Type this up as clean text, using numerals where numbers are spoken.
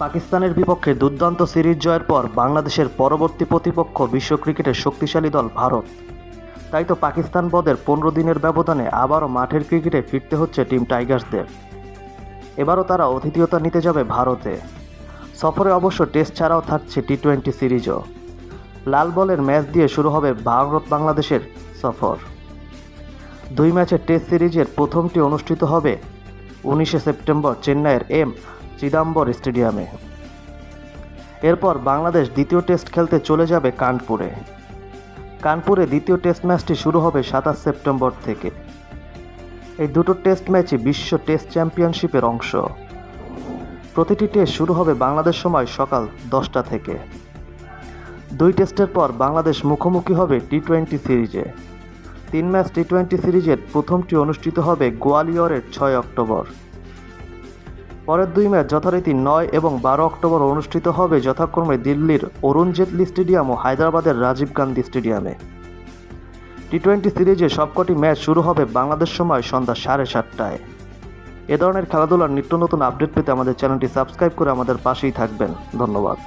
পাকিস্তানের বিপক্ষে দুর্দান্ত সিরিজ জয়ের পর বাংলাদেশের পরবর্তী প্রতিপক্ষ বিশ্ব ক্রিকেটের শক্তিশালী দল ভারত। তাই তো পাকিস্তান বধের 15 দিনের ব্যবধানে আবারও মাঠের ক্রিকেটে ফিরতে হচ্ছে টিম টাইগার্সদের। এবারও তারা আতিথেয়তা নিতে যাবে ভারতে। সফরে অবশ্য টেস্ট ছাড়াও থাকছে টি-20 সিরিজও। লাল বলের ম্যাচ দিয়ে শুরু হবে ভারত বাংলাদেশের সফর। 2 ম্যাচের টেস্ট সিরিজের প্রথমটি অনুষ্ঠিত হবে 19শে সেপ্টেম্বর চেন্নাইয়ের এম চিদাম্বর স্টেডিয়ামে। এরপর বাংলাদেশ দ্বিতীয় টেস্ট খেলতে চলে যাবে কানপুরে দ্বিতীয় টেস্ট ম্যাচটি শুরু হবে 27 সেপ্টেম্বর থেকে। এই দুটো টেস্ট ম্যাচই বিশ্ব টেস্ট চ্যাম্পিয়নশিপের অংশ। প্রতিটি টেস্ট শুরু হবে বাংলাদেশ সময় সকাল 10টা থেকে। 2 টেস্টের পর বাংলাদেশ মুখোমুখি হবে টি-20 সিরিজে। 3 ম্যাচ টি-20 সিরিজের প্রথমটি অনুষ্ঠিত হবে গোয়ালিয়রের 6 অক্টোবর। পরের 2 ম্যাচ যথারীতি 9 এবং 12 অক্টোবর অনুষ্ঠিত হবে যথাক্রমে দিল্লির অরুণ জেটলি স্টেডিয়াম ও হায়দ্রাবাদের রাজীব গান্ধী স্টেডিয়ামে। টি-20 সিরিজে সবকটি ম্যাচ শুরু হবে বাংলাদেশ সময় সন্ধ্যা 7:30টায়। এ ধরনের খেলাধুলার নিত্য নতুন আপডেট পেতে আমাদের চ্যানেলটি সাবস্ক্রাইব করে আমাদের পাশেই থাকবেন। ধন্যবাদ।